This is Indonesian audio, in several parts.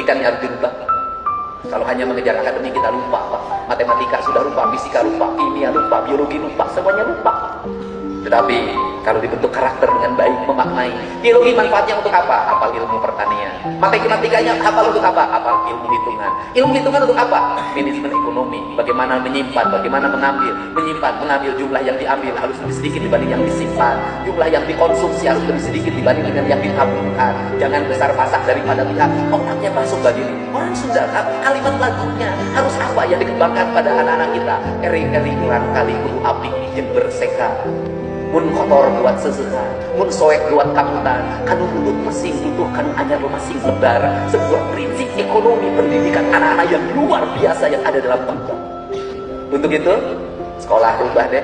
pendidikannya harus dirubah. Kalau hanya mengejar akademik kita lupa, Pak. Matematika sudah lupa, fisika lupa, kimia lupa, biologi lupa, semuanya lupa. Tetapi kalau dibentuk karakter dengan baik, memaknai biologi manfaatnya untuk apa? Hafal ilmu pertanian. Matematikanya hafal untuk apa? Hafal ilmu hitungan. Ilmu hitungan untuk apa? Manajemen ekonomi. Bagaimana menyimpan, bagaimana mengambil, menyimpan, mengambil jumlah yang diambil harus lebih sedikit dibanding yang disimpan. Jumlah yang dikonsumsi harus lebih sedikit dibanding dengan yang ditabungkan. Jangan besar pasak daripada pihak. Otaknya masuk bagi ini. Orang Sunda, kalimat lagunya harus apa yang dikembangkan pada anak-anak kita? Eri-eri kurang kali kudu api yang berseka. Mun kotor buat seseha, mun soek buat kamutan, kanu lutut masing butuh kanu anyar masing lebar. Sebuah prinsip ekonomi pendidikan anak-anak yang luar biasa yang ada dalam bangsa. Untuk itu, sekolah rubah deh.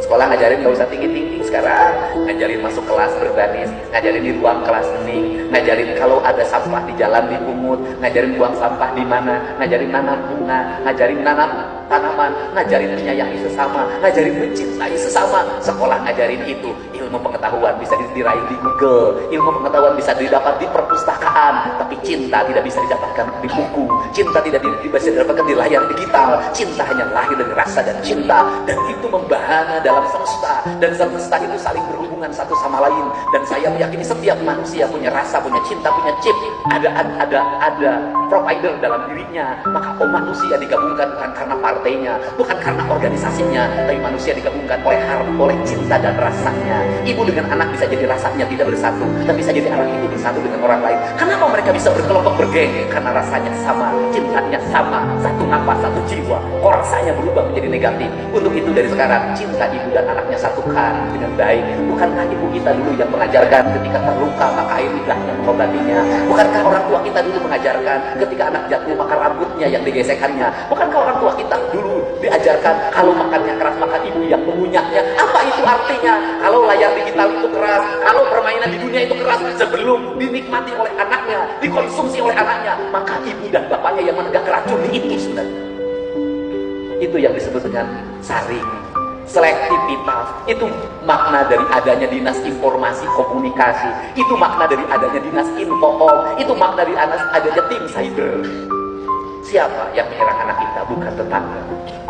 Sekolah ngajarin gak usah tinggi-tinggi sekarang. Ngajarin masuk kelas berbaris, ngajarin di ruang kelas hening, ngajarin kalau ada sampah di jalan dipungut, ngajarin buang sampah di mana, ngajarin nanam bunga, ngajarin nanam tanaman, ngajarin menyayangi sesama, ngajarin mencintai sesama. Sekolah ngajarin itu. Ilmu pengetahuan bisa diraih di Google, ilmu pengetahuan bisa didapat di perpustakaan, tapi cinta tidak bisa didapatkan di buku, cinta tidak bisa didapatkan di layar digital. Cinta hanya lahir dari rasa dan cinta, dan itu membahana dalam semesta, dan semesta itu saling berhubungan satu sama lain. Dan saya meyakini setiap manusia punya rasa, punya cinta, punya chip, ada provider dalam dirinya. Maka manusia digabungkan bukan karena partainya, bukan karena organisasinya, tapi manusia digabungkan oleh cinta dan rasanya. Ibu dengan anak bisa jadi rasanya tidak bersatu, tapi bisa jadi anak itu bersatu dengan orang lain. Kenapa mereka bisa berkelompok bergeng? Karena rasanya sama, cintanya sama, satu napas, satu jiwa. Kok rasanya berubah menjadi negatif? Untuk itu dari sekarang cinta ibu dan anaknya satukan dengan baik. Bukankah ibu kita dulu yang mengajarkan ketika terluka maka air lidahnya mengobatinya? Bukankah orang tua kita dulu mengajarkan ketika anak jatuh maka rambutnya yang digesekannya? Bukankah orang tua kita dulu diajarkan kalau makannya keras maka ibu yang mengunyahnya? Apa itu artinya? Kalau layar digital itu keras, kalau permainan di dunia itu keras, sebelum dinikmati oleh anaknya, dikonsumsi oleh anaknya, maka ibu dan bapaknya yang menegak racun itu sebenarnya. Itu yang disebut dengan saring, selektivitas. Itu makna dari adanya dinas informasi komunikasi, itu makna dari adanya dinas infocom, itu makna dari adanya tim cyber. Siapa yang menyerang anak kita? Bukan tetangga,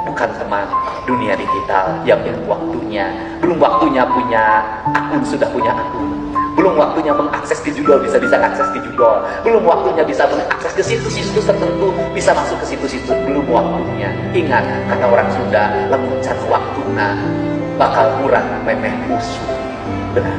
bukan teman. Dunia digital yang belum waktunya. Belum waktunya punya akun, sudah punya akun. Belum waktunya mengakses ke judul, bisa akses ke judul. Belum waktunya bisa mengakses ke situs-situs tertentu, bisa masuk ke situs-situs. Belum waktunya. Ingat, kata orang Sunda, lamun can waktuna bakal kurang memeh musuh. Benar.